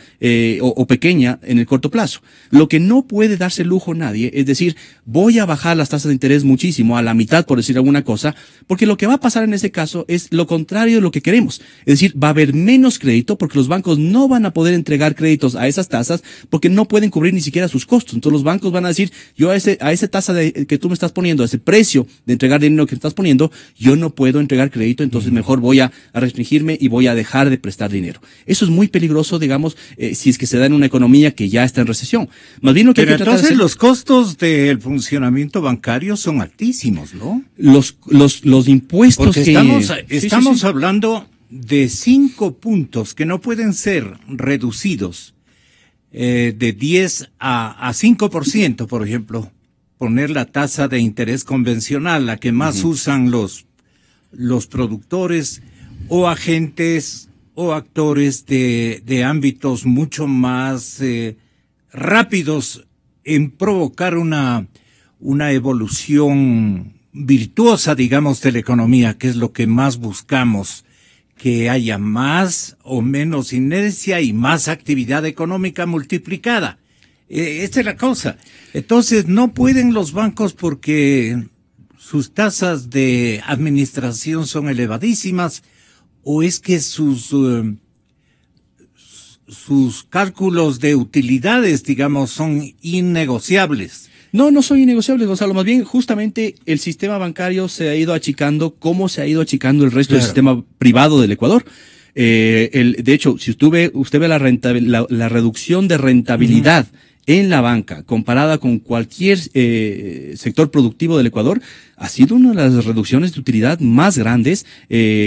o pequeña en el corto plazo. Lo que no puede darse lujo nadie es decir, voy a bajar las tasas de interés muchísimo, a la mitad por decir alguna cosa, porque lo que va a pasar en ese caso es lo contrario de lo que queremos. Es decir, va a haber menos crédito porque los bancos no van a poder entregar créditos a esas tasas porque no pueden cubrir ni siquiera sus costos. Entonces los bancos van a decir, yo a esa tasa que tú me estás poniendo, a ese precio de entregar dinero que me estás poniendo, yo no puedo entregar crédito, entonces mejor voy a restringirme y voy a dejar de prestar dinero. Eso es muy peligroso, digamos, si es que se da en una economía que ya está en recesión. Más bien lo que hay que tratar entonces los costos del funcionamiento bancario son altísimos, ¿no? Los impuestos porque estamos hablando de 5 puntos que no pueden ser reducidos de 10 a 5%, por ejemplo. Poner la tasa de interés convencional, la que más usan los productores o agentes o actores de ámbitos mucho más rápidos en provocar una evolución virtuosa, digamos, de la economía, que es lo que más buscamos, que haya más o menos inercia y más actividad económica multiplicada. Esta es la cosa. Entonces, no pueden los bancos porque sus tasas de administración son elevadísimas, o es que sus cálculos de utilidades, digamos, son innegociables. No son innegociables, Gonzalo. Más bien, justamente el sistema bancario se ha ido achicando como se ha ido achicando el resto del sistema privado del Ecuador. De hecho, si usted ve la reducción de rentabilidad en la banca comparada con cualquier sector productivo del Ecuador, ha sido una de las reducciones de utilidad más grandes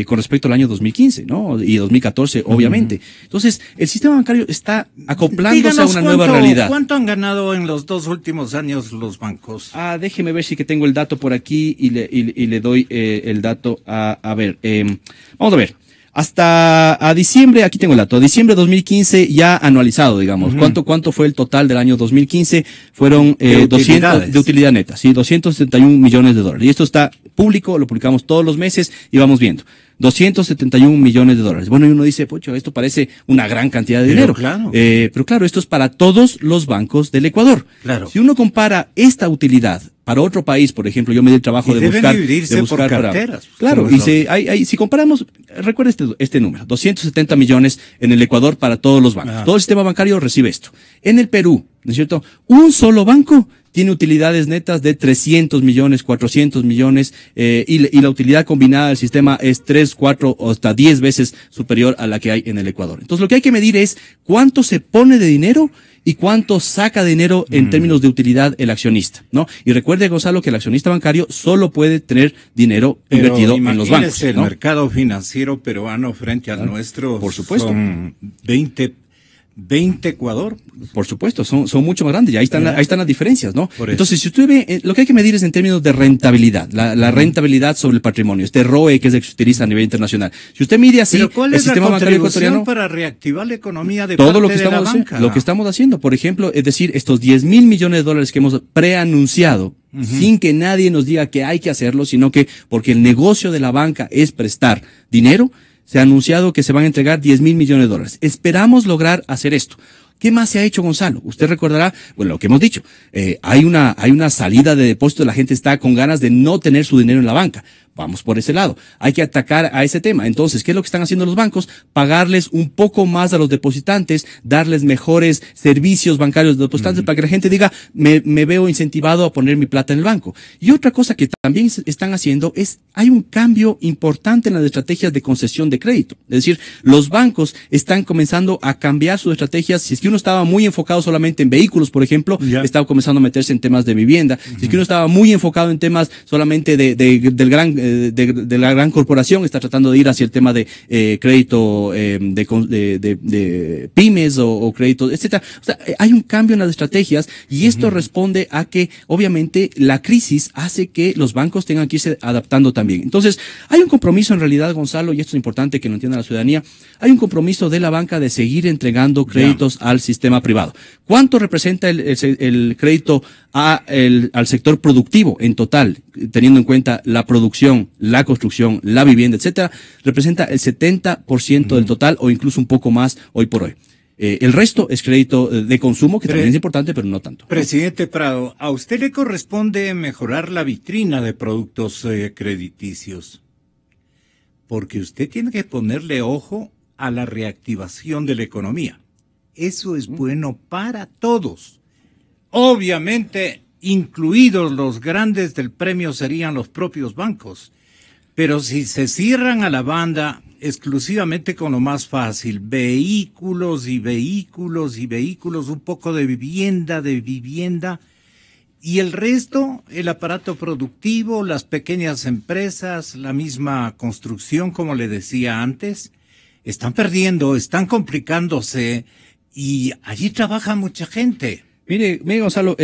con respecto al año 2015, ¿no? Y 2014, obviamente. Entonces, el sistema bancario está acoplándose a una nueva realidad. ¿Cuánto han ganado en los 2 últimos años los bancos? Déjeme ver si que tengo el dato por aquí y le doy el dato vamos a ver. Hasta a diciembre, aquí tengo el dato, a diciembre de 2015 ya anualizado, digamos. ¿Cuánto fue el total del año 2015? Fueron 200 de utilidad neta, sí, 271 millones de dólares. Y esto está público, lo publicamos todos los meses y vamos viendo. 271 millones de dólares. Bueno, y uno dice, pocho, esto parece una gran cantidad de dinero. Claro. Pero claro, esto es para todos los bancos del Ecuador. Claro. Si uno compara esta utilidad para otro país, por ejemplo, yo me di el trabajo de buscar por carteras. Claro, y si comparamos, recuerda este número, 270 millones en el Ecuador para todos los bancos. Todo el sistema bancario recibe esto. En el Perú, ¿no es cierto? Un solo banco tiene utilidades netas de 300 millones, 400 millones, y la utilidad combinada del sistema es 3, 4 o hasta 10 veces superior a la que hay en el Ecuador. Entonces, lo que hay que medir es cuánto se pone de dinero y cuánto saca de dinero en términos de utilidad el accionista, ¿no? Y recuerde, Gonzalo, que el accionista bancario solo puede tener dinero invertido en los bancos, el ¿no? mercado financiero peruano frente al nuestro, por supuesto, son 20 Ecuador. Por supuesto, son mucho más grandes, y ahí están las diferencias, ¿no? Entonces, si usted ve, lo que hay que medir es en términos de rentabilidad, la rentabilidad sobre el patrimonio, este ROE que es el que se utiliza a nivel internacional. Si usted mide así, ¿pero cuál el es sistema la bancario ecuatoriano para reactivar la economía de todo parte lo que de estamos la banca? Lo que estamos haciendo, por ejemplo, es decir, estos 10.000 millones de dólares que hemos preanunciado, sin que nadie nos diga que hay que hacerlo, sino que porque el negocio de la banca es prestar dinero, se ha anunciado que se van a entregar 10.000 millones de dólares. Esperamos lograr hacer esto. ¿Qué más se ha hecho, Gonzalo? Usted recordará, bueno, lo que hemos dicho, hay una salida de depósitos, la gente está con ganas de no tener su dinero en la banca. Vamos por ese lado. Hay que atacar a ese tema. Entonces, ¿qué es lo que están haciendo los bancos? Pagarles un poco más a los depositantes, darles mejores servicios bancarios a los depositantes para que la gente diga, me veo incentivado a poner mi plata en el banco. Y otra cosa que también están haciendo hay un cambio importante en las estrategias de concesión de crédito. Es decir, los bancos están comenzando a cambiar sus estrategias. Si es que uno estaba muy enfocado solamente en vehículos, por ejemplo, estaba comenzando a meterse en temas de vivienda. Si es que uno estaba muy enfocado en temas solamente de la gran corporación, está tratando de ir hacia el tema de crédito de pymes o créditos, etcétera. O sea, hay un cambio en las estrategias y esto responde a que obviamente la crisis hace que los bancos tengan que irse adaptando también. Entonces, hay un compromiso en realidad, Gonzalo, y esto es importante que lo entienda la ciudadanía, hay un compromiso de la banca de seguir entregando créditos al sistema privado. ¿Cuánto representa el crédito al sector productivo en total, teniendo en cuenta la producción, la construcción, la vivienda, etcétera? Representa el 70% del total o incluso un poco más hoy por hoy. El resto es crédito de consumo, que también es importante, pero no tanto. Presidente Prado, a usted le corresponde mejorar la vitrina de productos crediticios, porque usted tiene que ponerle ojo a la reactivación de la economía. Eso es bueno para todos. Obviamente, incluidos los grandes del premio serían los propios bancos. Pero si se cierran a la banda exclusivamente con lo más fácil, vehículos y vehículos y vehículos, un poco de vivienda, y el resto, el aparato productivo, las pequeñas empresas, la misma construcción, como le decía antes, están perdiendo, están complicándose, y allí trabaja mucha gente. Mire, Gonzalo,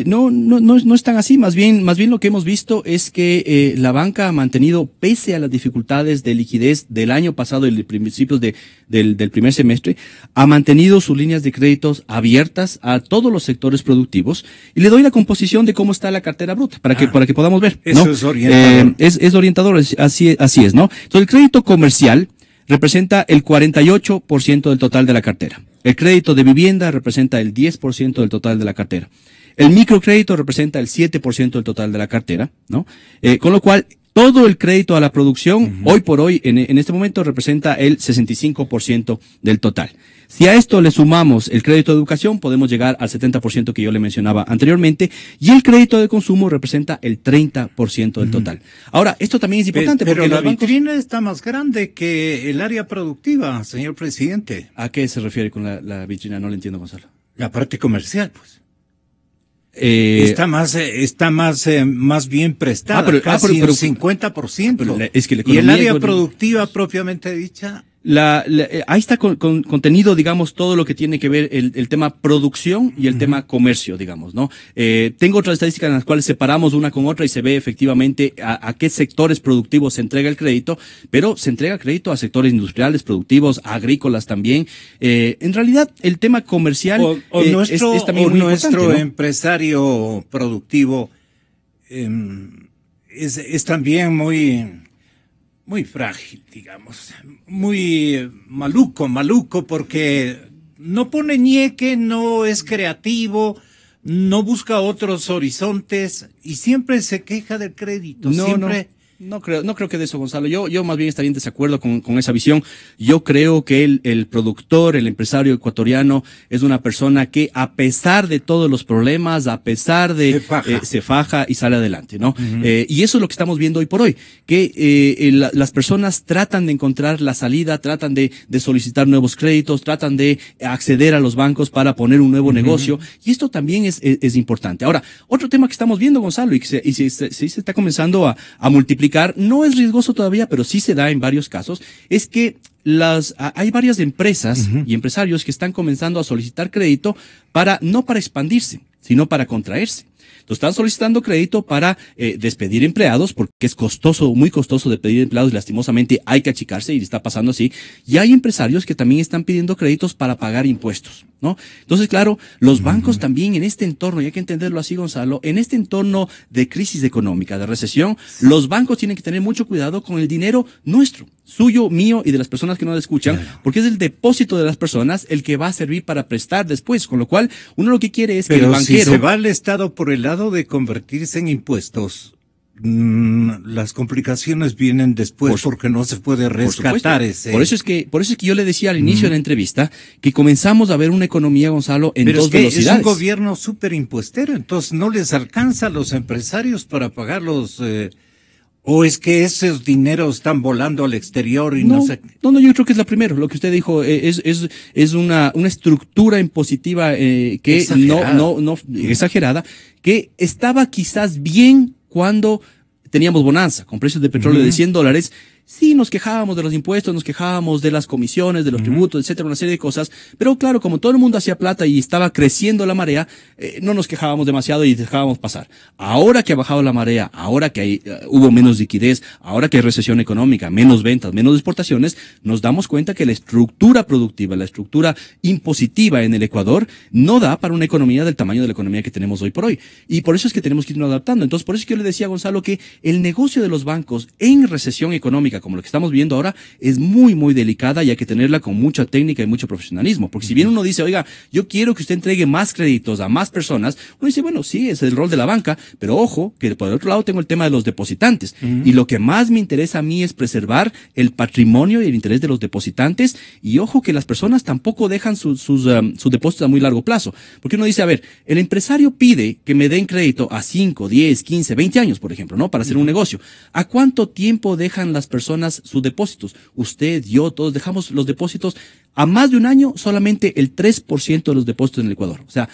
no es tan así. Más bien lo que hemos visto es que la banca ha mantenido, pese a las dificultades de liquidez del año pasado y de principios del primer semestre, ha mantenido sus líneas de créditos abiertas a todos los sectores productivos. Y le doy la composición de cómo está la cartera bruta para que podamos ver, ¿no? Eso es orientador. Es orientador, así es, ¿no? Entonces, el crédito comercial representa el 48% del total de la cartera. El crédito de vivienda representa el 10% del total de la cartera. El microcrédito representa el 7% del total de la cartera, ¿no? Con lo cual, todo el crédito a la producción, hoy por hoy, en este momento, representa el 65% del total. Si a esto le sumamos el crédito de educación, podemos llegar al 70% que yo le mencionaba anteriormente, y el crédito de consumo representa el 30% del total. Ahora, esto también es importante pero porque la los bancos... vitrina está más grande que el área productiva, señor presidente. ¿A qué se refiere con la vitrina? No le entiendo, Gonzalo. La parte comercial, pues. Está más bien prestada, casi el 50%. Es que la y el economía área productiva propiamente dicha. Ahí está contenido, digamos, todo lo que tiene que ver el tema producción y el tema comercio, digamos, ¿no? Tengo otras estadísticas en las cuales separamos una con otra y se ve efectivamente a qué sectores productivos se entrega el crédito, pero se entrega crédito a sectores industriales, productivos, agrícolas también. En realidad, el tema comercial es también muy nuestro importante, ¿no? Empresario productivo es también muy frágil, digamos, muy maluco, porque no pone ñeque, no es creativo, no busca otros horizontes y siempre se queja del crédito. No creo que de eso, Gonzalo. Yo más bien estaría en desacuerdo con esa visión. Yo creo que el productor, el empresario ecuatoriano es una persona que, a pesar de todos los problemas, a pesar de, se faja y sale adelante, ¿no? Y eso es lo que estamos viendo hoy por hoy, que las personas tratan de encontrar la salida, tratan de solicitar nuevos créditos, tratan de acceder a los bancos para poner un nuevo negocio, y esto también es importante. Ahora, otro tema que estamos viendo, Gonzalo, y que se está comenzando a multiplicar, no es riesgoso todavía, pero sí se da en varios casos, es que hay varias empresas y empresarios que están comenzando a solicitar crédito no para expandirse, sino para contraerse. Entonces están solicitando crédito para despedir empleados, porque es muy costoso despedir empleados y lastimosamente hay que achicarse y está pasando así. Y hay empresarios que también están pidiendo créditos para pagar impuestos, ¿no? Entonces, claro, los bancos también en este entorno, y hay que entenderlo así, Gonzalo, en este entorno de crisis económica, de recesión, los bancos tienen que tener mucho cuidado con el dinero nuestro, suyo, mío y de las personas que nos escuchan, porque es el depósito de las personas el que va a servir para prestar después, con lo cual uno lo que quiere es que el banquero... Pero si se va al Estado por el lado de convertirse en impuestos, las complicaciones vienen después porque no se puede rescatar ese. Por eso es que yo le decía al inicio de la entrevista que comenzamos a ver una economía, Gonzalo, en dos velocidades. Es un gobierno súper impuestero, entonces no les alcanza a los empresarios para pagar los... ¿O es que esos dineros están volando al exterior y no sé? No, yo creo que es lo primero. Lo que usted dijo es una estructura impositiva que exagerada, que estaba quizás bien cuando teníamos bonanza, con precios de petróleo de $100. Sí, nos quejábamos de los impuestos, nos quejábamos de las comisiones, de los tributos, etcétera, una serie de cosas. Pero claro, como todo el mundo hacía plata y estaba creciendo la marea, no nos quejábamos demasiado y dejábamos pasar. Ahora que ha bajado la marea, ahora que hubo menos liquidez, ahora que hay recesión económica, menos ventas, menos exportaciones, nos damos cuenta que la estructura productiva, la estructura impositiva en el Ecuador no da para una economía del tamaño de la economía que tenemos hoy por hoy. Y por eso es que tenemos que irnos adaptando. Entonces, por eso es que yo le decía a Gonzalo que el negocio de los bancos en recesión económica, como lo que estamos viendo ahora, es muy, muy delicada y hay que tenerla con mucha técnica y mucho profesionalismo. Porque si bien uno dice, oiga, yo quiero que usted entregue más créditos a más personas, uno dice, bueno, sí, es el rol de la banca, pero ojo, que por el otro lado tengo el tema de los depositantes. Y lo que más me interesa a mí es preservar el patrimonio y el interés de los depositantes. Y ojo, que las personas tampoco dejan sus depósitos a muy largo plazo. Porque uno dice, a ver, el empresario pide que me den crédito a 5, 10, 15, 20 años, por ejemplo, ¿no? Para hacer un negocio. ¿A cuánto tiempo dejan las personas sus depósitos? Usted, yo, todos dejamos los depósitos a más de un año, solamente el 3% de los depósitos en el Ecuador. O sea,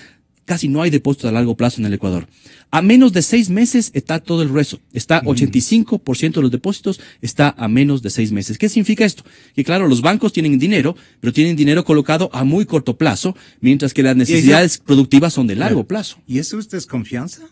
casi no hay depósitos a largo plazo en el Ecuador. A menos de 6 meses está todo el resto. Está 85% de los depósitos está a menos de 6 meses. ¿Qué significa esto? Que claro, los bancos tienen dinero, pero tienen dinero colocado a muy corto plazo, mientras que las necesidades productivas son de largo plazo. ¿Y eso es desconfianza?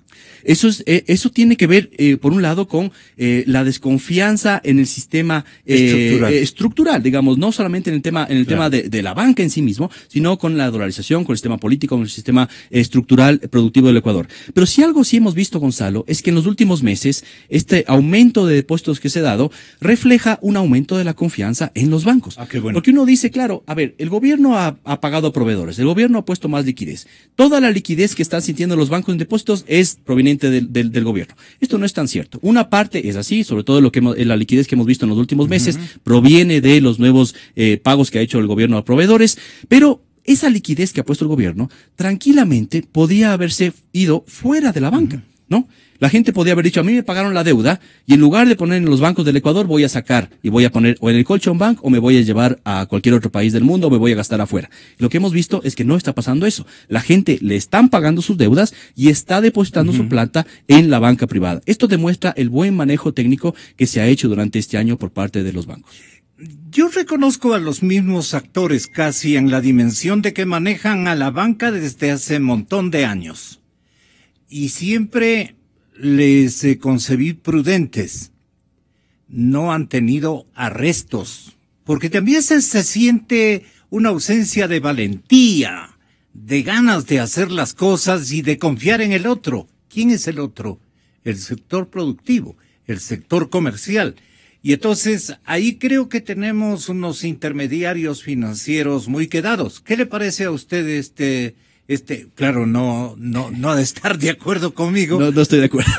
Eso tiene que ver, por un lado, con la desconfianza en el sistema estructural, digamos, no solamente en el tema de la banca en sí mismo, sino con la dolarización, con el sistema político, con el sistema estructural productivo del Ecuador. Pero si algo sí hemos visto, Gonzalo, es que en los últimos meses este aumento de depósitos que se ha dado refleja un aumento de la confianza en los bancos. Qué bueno. Porque uno dice, claro, a ver, el gobierno ha pagado a proveedores, el gobierno ha puesto más liquidez. Toda la liquidez que están sintiendo los bancos en depósitos es proveniente del gobierno. Esto no es tan cierto. Una parte es así, sobre todo la liquidez que hemos visto en los últimos meses proviene de los nuevos pagos que ha hecho el gobierno a proveedores, pero esa liquidez que ha puesto el gobierno tranquilamente podía haberse ido fuera de la banca, ¿no? La gente podía haber dicho, a mí me pagaron la deuda y en lugar de poner en los bancos del Ecuador voy a sacar y voy a poner o en el Colchón Bank o me voy a llevar a cualquier otro país del mundo o me voy a gastar afuera. Lo que hemos visto es que no está pasando eso. La gente le están pagando sus deudas y está depositando su plata en la banca privada. Esto demuestra el buen manejo técnico que se ha hecho durante este año por parte de los bancos. Yo reconozco a los mismos actores casi en la dimensión de que manejan a la banca desde hace un montón de años. Y siempre les concebí prudentes. No han tenido arrestos, porque también se siente una ausencia de valentía, de ganas de hacer las cosas y de confiar en el otro. ¿Quién es el otro? El sector productivo, el sector comercial. Y entonces ahí creo que tenemos unos intermediarios financieros muy quedados. ¿Qué le parece a usted claro, no ha de estar de acuerdo conmigo? No estoy de acuerdo.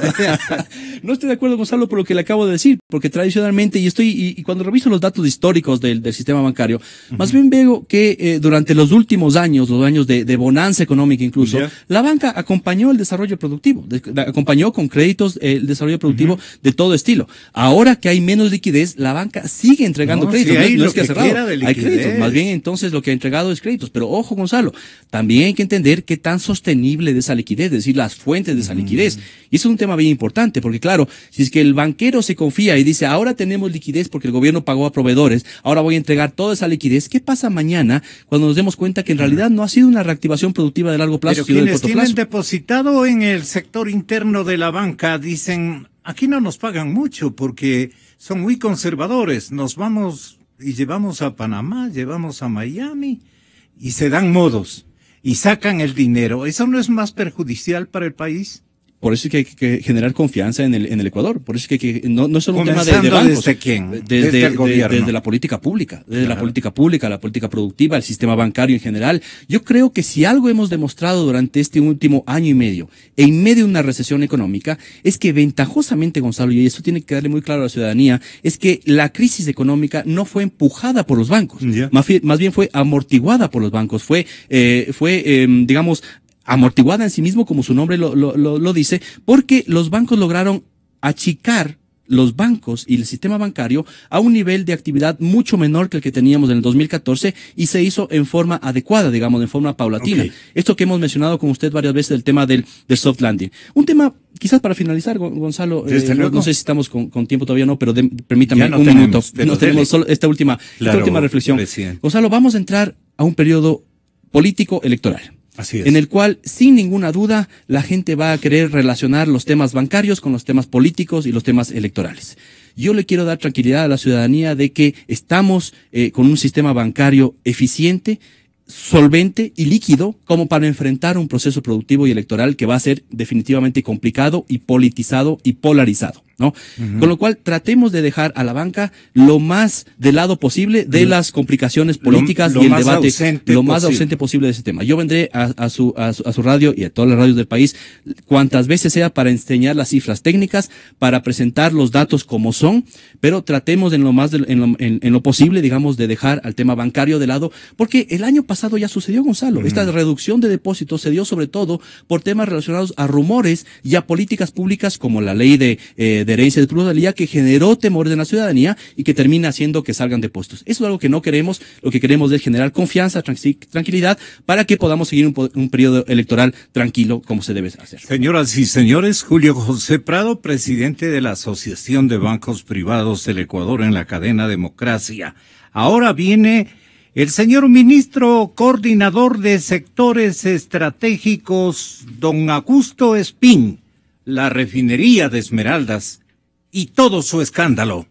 No estoy de acuerdo, Gonzalo, por lo que le acabo de decir, porque tradicionalmente, y cuando reviso los datos históricos del sistema bancario, más bien veo que durante los últimos años, los años de bonanza económica incluso, la banca acompañó el desarrollo productivo, acompañó con créditos el desarrollo productivo de todo estilo. Ahora que hay menos liquidez, la banca sigue entregando créditos. No es que ha cerrado, hay créditos. Más bien entonces lo que ha entregado es créditos. Pero ojo, Gonzalo, también hay que entender qué tan sostenible de esa liquidez, es decir, las fuentes de esa liquidez. Y eso es un tema bien importante, porque claro, si es que el banquero se confía y dice, ahora tenemos liquidez porque el gobierno pagó a proveedores, ahora voy a entregar toda esa liquidez, ¿qué pasa mañana cuando nos demos cuenta que en realidad no ha sido una reactivación productiva de largo plazo, sino de corto plazo? Pero quienes tienen depositado en el sector interno de la banca dicen, aquí no nos pagan mucho porque son muy conservadores, nos vamos y llevamos a Panamá, llevamos a Miami y se dan modos y sacan el dinero. ¿Eso no es más perjudicial para el país? Por eso es que hay que generar confianza en el Ecuador. Por eso es que no es solo un tema de bancos. ¿Desde quién? Desde el gobierno. Desde la política pública. Desde la política pública, la política productiva, el sistema bancario en general. Yo creo que si algo hemos demostrado durante este último año y medio, en medio de una recesión económica, es que ventajosamente, Gonzalo, y eso tiene que quedarle muy claro a la ciudadanía, es que la crisis económica no fue empujada por los bancos. Más bien fue amortiguada por los bancos. Fue digamos, amortiguada en sí mismo, como su nombre lo dice, porque los bancos lograron achicar los bancos y el sistema bancario a un nivel de actividad mucho menor que el que teníamos en el 2014 y se hizo en forma adecuada, digamos, en forma paulatina. Esto que hemos mencionado con usted varias veces, el tema del soft landing. Un tema, quizás para finalizar, Gonzalo, no sé si estamos con tiempo todavía o no, pero permítame un minuto. No tenemos solo esta última reflexión. Presidente. Gonzalo, vamos a entrar a un periodo político electoral. Así es. En el cual, sin ninguna duda, la gente va a querer relacionar los temas bancarios con los temas políticos y los temas electorales. Yo le quiero dar tranquilidad a la ciudadanía de que estamos con un sistema bancario eficiente, solvente y líquido como para enfrentar un proceso productivo y electoral que va a ser definitivamente complicado y politizado y polarizado, ¿no? Con lo cual tratemos de dejar a la banca lo más del lado posible de las complicaciones políticas y el debate lo más ausente posible de ese tema. Yo vendré a su radio y a todas las radios del país cuantas veces sea para enseñar las cifras técnicas, para presentar los datos como son, pero tratemos en lo posible, digamos, de dejar al tema bancario de lado, porque el año pasado ya sucedió, Gonzalo. Esta reducción de depósitos se dio sobre todo por temas relacionados a rumores y a políticas públicas como la ley de de herencia de plusvalía que generó temores en la ciudadanía y que termina haciendo que salgan de puestos. Eso es algo que no queremos. Lo que queremos es generar confianza, tranquilidad, para que podamos seguir un periodo electoral tranquilo como se debe hacer. Señoras y señores, Julio José Prado, presidente de la Asociación de Bancos Privados del Ecuador en la cadena Democracia. Ahora viene el señor ministro coordinador de sectores estratégicos, don Augusto Espín, la refinería de Esmeraldas y todo su escándalo.